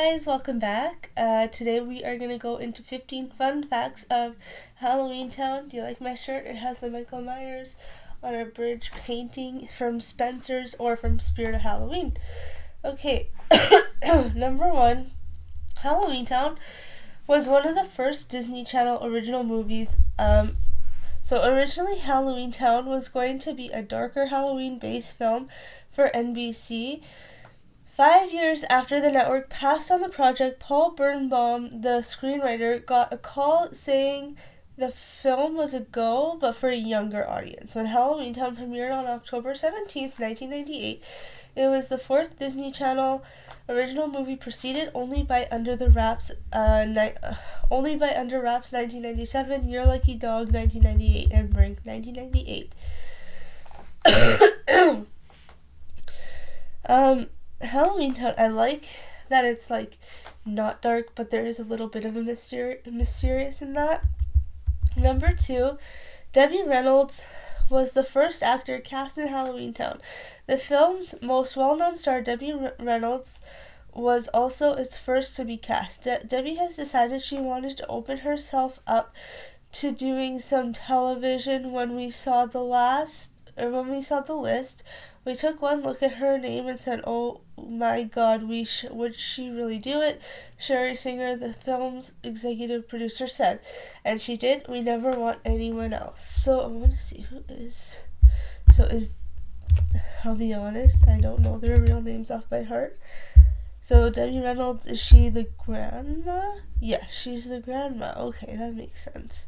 guys, welcome back. Today we are going to go into 15 fun facts of Halloweentown. Do you like my shirt? It has the Michael Myers on a bridge painting from Spencer's or from Spirit of Halloween. Okay, number one, Halloweentown was one of the first Disney Channel original movies. So originally Halloweentown was going to be a darker Halloween-based film for NBC. 5 years after the network passed on the project, Paul Birnbaum, the screenwriter, got a call saying the film was a go, but for a younger audience. When Halloweentown premiered on October 17th, 1998, it was the fourth Disney Channel original movie preceded only by Under Wraps 1997, Your Lucky Dog 1998, and Brink 1998. Halloweentown, I like that it's not dark, but there is a little bit of a mysterious in that. Number two, Debbie Reynolds was the first actor cast in Halloweentown. The film's most well-known star, Debbie Reynolds, was also its first to be cast. Debbie has decided she wanted to open herself up to doing some television. When we saw the list, we took one look at her name and said, "Oh my God, would she really do it?" Sherry Singer, the film's executive producer, said. And she did. We never want anyone else. So I want to see who is. I'll be honest, I don't know their real names off by heart. So Debbie Reynolds, is she the grandma? Yeah, she's the grandma. Okay, that makes sense.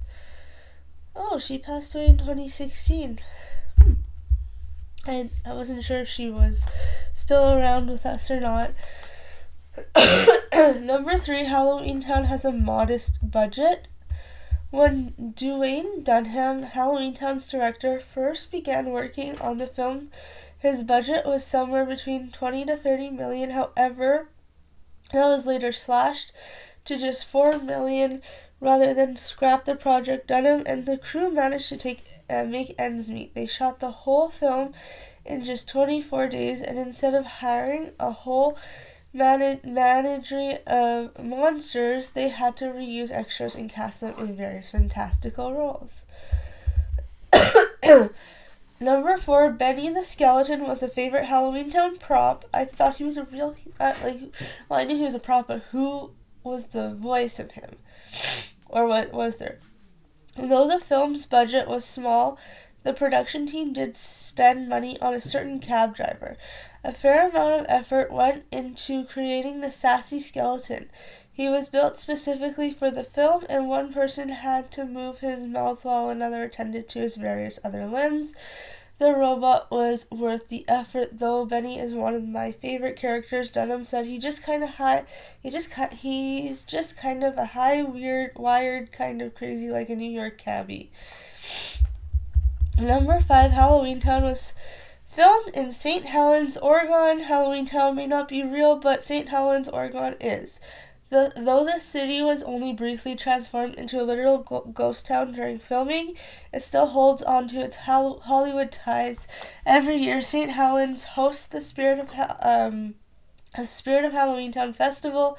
Oh, she passed away in 2016. I wasn't sure if she was still around with us or not. Number three, Halloweentown has a modest budget. When Dwayne Dunham, Halloweentown's director, first began working on the film, his budget was somewhere between 20 to 30 million. However, that was later slashed to just 4 million. Rather than scrap the project, Dunham and the crew managed to make ends meet. They shot the whole film in just 24 days, and instead of hiring a whole menagerie of monsters, they had to reuse extras and cast them in various fantastical roles. Number four, Benny the Skeleton was a favorite Halloweentown prop. I thought he was a real, I knew he was a prop, but who was the voice of him? Or what was there? Though the film's budget was small, the production team did spend money on a certain cab driver. A fair amount of effort went into creating the sassy skeleton. He was built specifically for the film, and one person had to move his mouth while another attended to his various other limbs. The robot was worth the effort, though. Benny is one of my favorite characters. Dunham said he's just kind of a high, weird, wired, kind of crazy, like a New York cabbie. Number five, Halloweentown was filmed in St. Helens, Oregon. Halloweentown may not be real, but St. Helens, Oregon is. Though the city was only briefly transformed into a literal ghost town during filming, it still holds on to its Hollywood ties. Every year, St. Helens hosts the Spirit of Halloweentown Festival.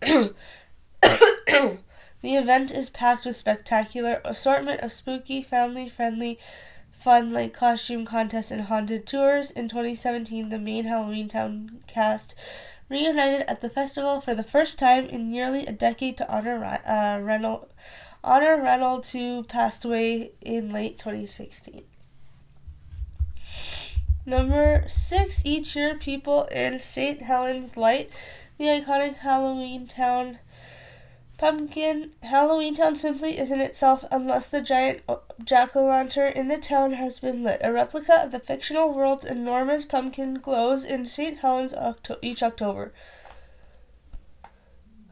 The event is packed with spectacular assortment of spooky, family-friendly fun like costume contests and haunted tours. In 2017, the main Halloweentown cast reunited at the festival for the first time in nearly a decade to honor Reynolds, who passed away in late 2016. Number six, each year people in St. Helens light the iconic Halloweentown pumpkin. Halloweentown simply isn't itself unless the giant jack-o'-lantern in the town has been lit. A replica of the fictional world's enormous pumpkin glows in St. Helens each October.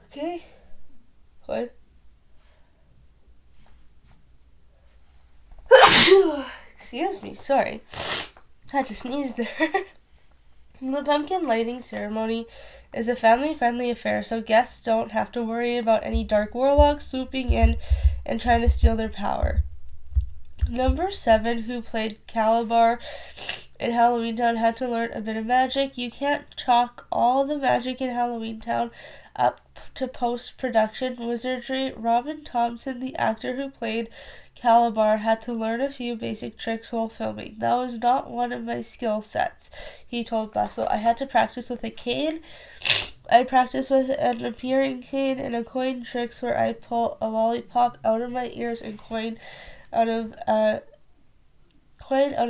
Okay. What? Excuse me, sorry. I had to sneeze there. The pumpkin lighting ceremony is a family-friendly affair, so guests don't have to worry about any dark warlocks swooping in and trying to steal their power. Number seven, who played Calabar in Halloweentown had to learn a bit of magic. You can't chalk all the magic in Halloweentown up to post-production wizardry. Robin Thompson, the actor who played Calabar, had to learn a few basic tricks while filming. That was not one of my skill sets, he told Bustle. I had to practice with a cane. I practiced with an appearing cane and a coin tricks where I pull a lollipop out of my ears and coin out of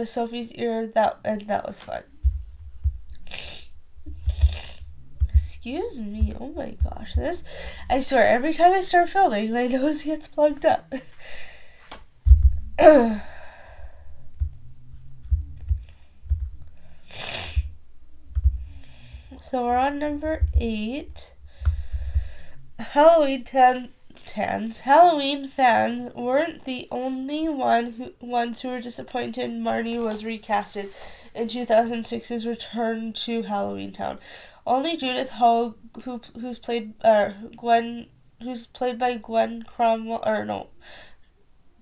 Sophie's ear. That was fun. Excuse me. Oh my gosh. I swear, every time I start filming, my nose gets plugged up. So we're on number 8. Halloween fans weren't the only ones who were disappointed Marnie was recasted in 2006's return to Halloweentown. Only Judith Hoag, who's played by Gwen Cromwell,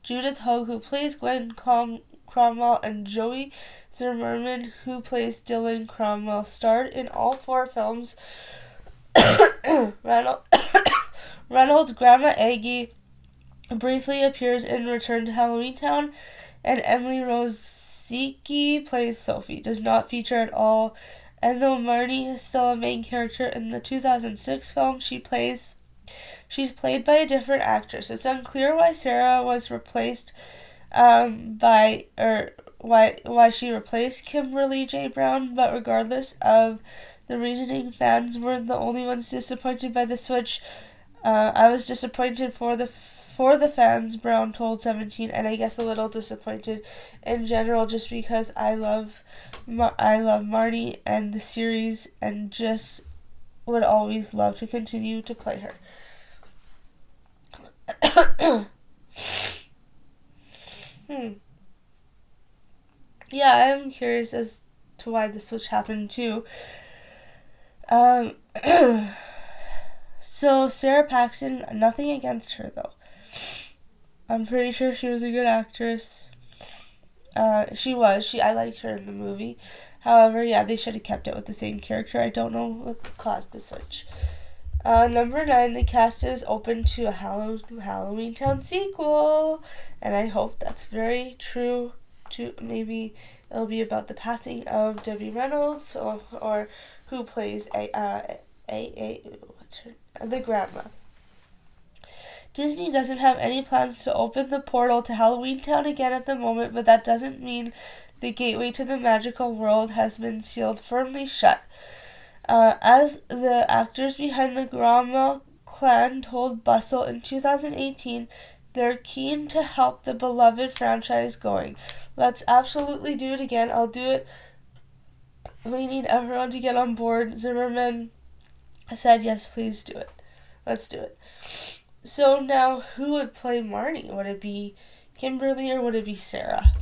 Judith Hoag, who plays Gwen Cromwell, and Joey Zimmerman, who plays Dylan Cromwell, starred in all 4 films. Reynolds' Grandma Aggie briefly appears in Return to Halloweentown, and Emily Rosicky plays Sophie. Does not feature at all, and though Marnie is still a main character in the 2006 film, she's played by a different actress. It's unclear why Sarah was replaced why she replaced Kimberly J. Brown, but regardless of the reasoning, fans weren't the only ones disappointed by the switch. I was disappointed for the fans, Brown told 17, and I guess a little disappointed in general, just because I love Marnie and the series, and just would always love to continue to play her. Yeah, I'm curious as to why the switch happened too. So Sarah Paxton, nothing against her though. I'm pretty sure she was a good actress. I liked her in the movie. However, yeah, they should have kept it with the same character. I don't know what caused the switch. Number 9, the cast is open to a Halloweentown sequel, and I hope that's very true. Maybe it'll be about the passing of Debbie Reynolds, or who plays the grandma. Disney doesn't have any plans to open the portal to Halloweentown again at the moment, but that doesn't mean the gateway to the magical world has been sealed firmly shut. As the actors behind the Cromwell clan told Bustle in 2018, they're keen to help the beloved franchise going. Let's absolutely do it again. I'll do it. We need everyone to get on board. Zimmerman said, yes, please do it. Let's do it. So now, who would play Marnie? Would it be Kimberly or would it be Sarah?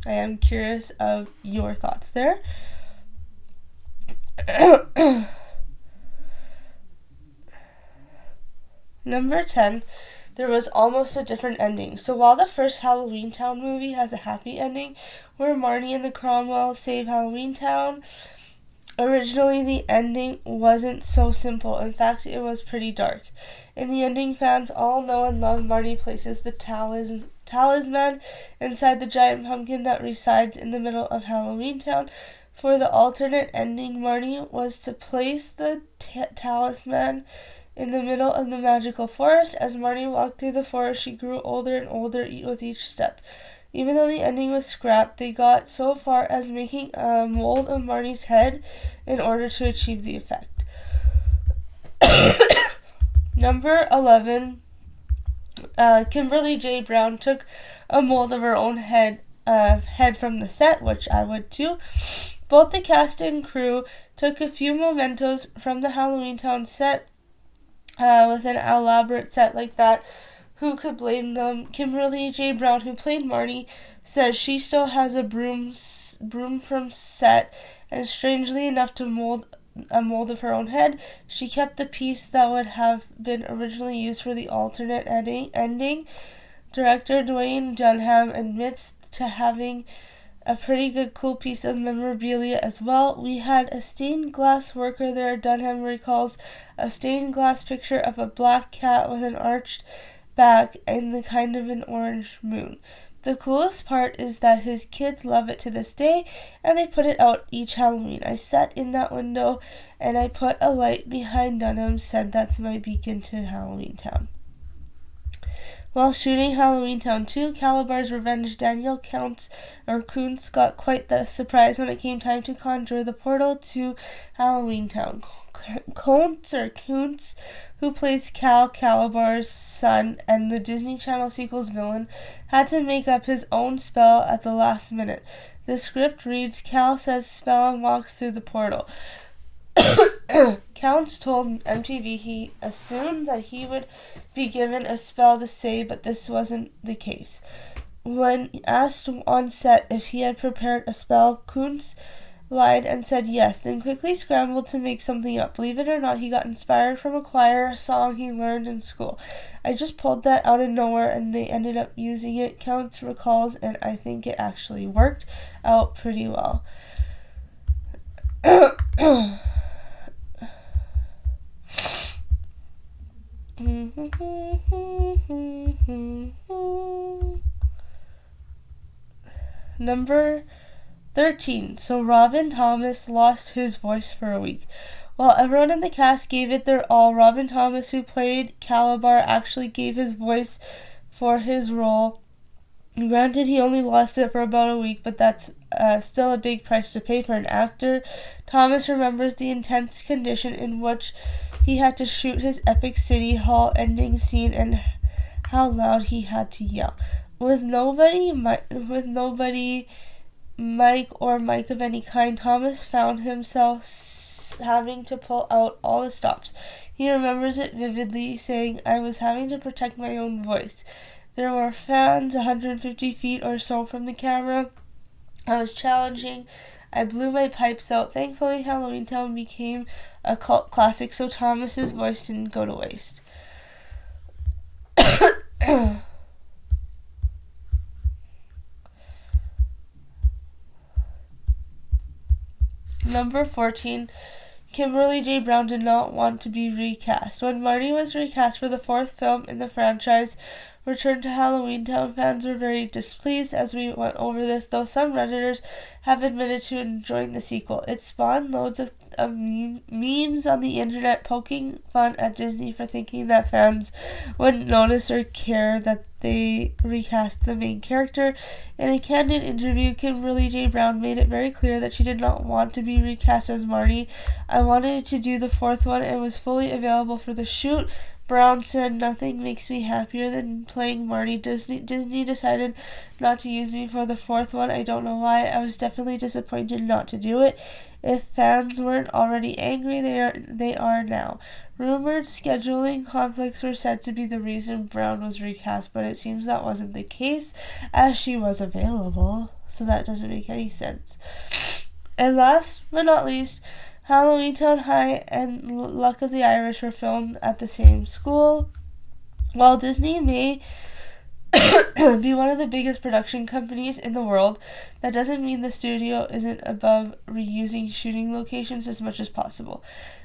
I am curious of your thoughts there. Number 10, there was almost a different ending. So while the first Halloweentown movie has a happy ending, where Marnie and the Cromwells save Halloweentown, originally the ending wasn't so simple. In fact, it was pretty dark. In the ending, fans all know and love Marnie places the talisman inside the giant pumpkin that resides in the middle of Halloweentown. For the alternate ending, Marnie was to place the talisman in the middle of the magical forest. As Marnie walked through the forest, she grew older and older with each step. Even though the ending was scrapped, they got so far as making a mold of Marnie's head in order to achieve the effect. Number 11, Kimberly J. Brown took a mold of her own head from the set, which I would too. Both the cast and crew took a few mementos from the Halloweentown set. With an elaborate set like that, who could blame them? Kimberly J. Brown, who played Marnie, says she still has a broom from set, and strangely enough, to mold a mold of her own head, she kept the piece that would have been originally used for the alternate ending. Director Dwayne Dunham admits to having a pretty good cool piece of memorabilia as well. We had a stained glass worker there. Dunham recalls a stained glass picture of a black cat with an arched back and the kind of an orange moon. The coolest part is that his kids love it to this day, and they put it out each Halloween. I sat in that window, and I put a light behind Dunham, said that's my beacon to Halloweentown. While shooting Halloweentown 2, Calabar's revenge Daniel Kuntz got quite the surprise when it came time to conjure the portal to Halloweentown. Kuntz, who plays Calabar's son and the Disney Channel sequel's villain, had to make up his own spell at the last minute. The script reads, Cal says spell and walks through the portal. Kuntz told MTV he assumed that he would be given a spell to say, but this wasn't the case. When asked on set if he had prepared a spell, Kuntz lied and said yes, then quickly scrambled to make something up. Believe it or not, he got inspired from a choir song he learned in school. I just pulled that out of nowhere and they ended up using it, Kuntz recalls, and I think it actually worked out pretty well. Number 13. So Robin Thomas lost his voice for a week. While everyone in the cast gave it their all, Robin Thomas, who played Calabar, actually gave his voice for his role. Granted, he only lost it for about a week, but that's still a big price to pay for an actor. Thomas remembers the intense condition in which he had to shoot his epic City Hall ending scene and how loud he had to yell. With nobody, mic of any kind, Thomas found himself having to pull out all the stops. He remembers it vividly, saying, I was having to protect my own voice. There were fans 150 feet or so from the camera. I was challenging. I blew my pipes out. Thankfully, Halloweentown became a cult classic, so Thomas's voice didn't go to waste. Number 14. Kimberly J. Brown did not want to be recast. When Marty was recast for the fourth film in the franchise, Return to Halloweentown, fans were very displeased as we went over this, though some Redditors have admitted to enjoying the sequel. It spawned loads of memes on the internet poking fun at Disney for thinking that fans wouldn't notice or care that they recast the main character. In a candid interview, Kimberly J. Brown made it very clear that she did not want to be recast as Marty. I wanted to do the fourth one and was fully available for the shoot. Brown said, nothing makes me happier than playing Marty. Disney decided not to use me for the fourth one. I don't know why. I was definitely disappointed not to do it. If fans weren't already angry, they are now. Rumored scheduling conflicts were said to be the reason Brown was recast, but it seems that wasn't the case, as she was available, so that doesn't make any sense. And last but not least, Halloweentown High and Luck of the Irish were filmed at the same school. While Disney may be one of the biggest production companies in the world, that doesn't mean the studio isn't above reusing shooting locations as much as possible.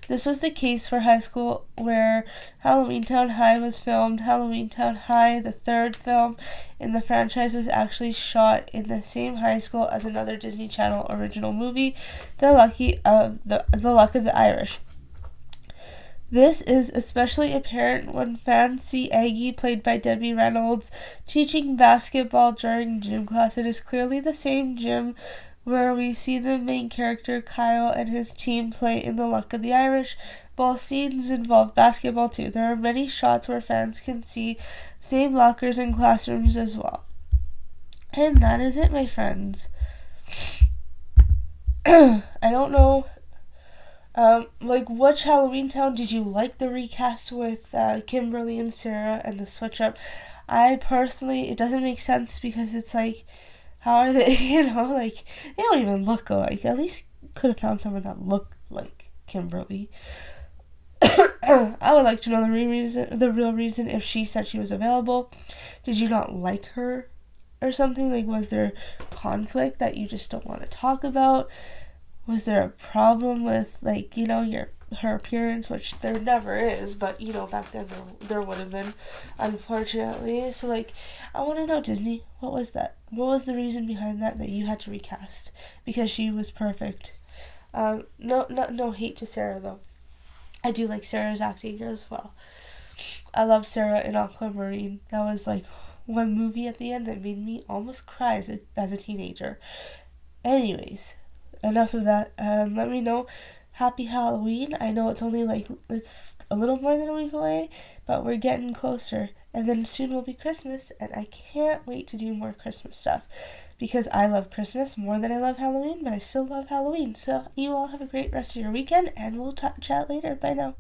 This was the case for high school, where Halloweentown High was filmed. Halloweentown High, the third film in the franchise, was actually shot in the same high school as another Disney Channel original movie, The Luck of the Irish. This is especially apparent when fans see Aggie, played by Debbie Reynolds, teaching basketball during gym class. It is clearly the same gym where we see the main character Kyle and his team play in The Luck of the Irish. Both scenes involve basketball too. There are many shots where fans can see same lockers and classrooms as well. And that is it, my friends. I don't know. Which Halloweentown did you like the recast with Kimberly and Sarah and the switch up? I personally, it doesn't make sense because it's like, how are they, they don't even look alike. At least could have found someone that looked like Kimberly. I would like to know the real reason if she said she was available. Did you not like her or something? Was there conflict that you just don't want to talk about? Was there a problem with, like, you know, her appearance, which there never is, but, you know, back then there would have been, unfortunately. So, like, I want to know, Disney, what was that? What was the reason behind that you had to recast? Because she was perfect. No hate to Sarah, though. I do like Sarah's acting as well. I love Sarah in Aquamarine. That was, like, one movie at the end that made me almost cry as a teenager. Anyways, enough of that. Let me know. Happy Halloween. I know it's a little more than a week away, but we're getting closer. And then soon will be Christmas, and I can't wait to do more Christmas stuff because I love Christmas more than I love Halloween, but I still love Halloween. So you all have a great rest of your weekend, and we'll chat later. Bye now.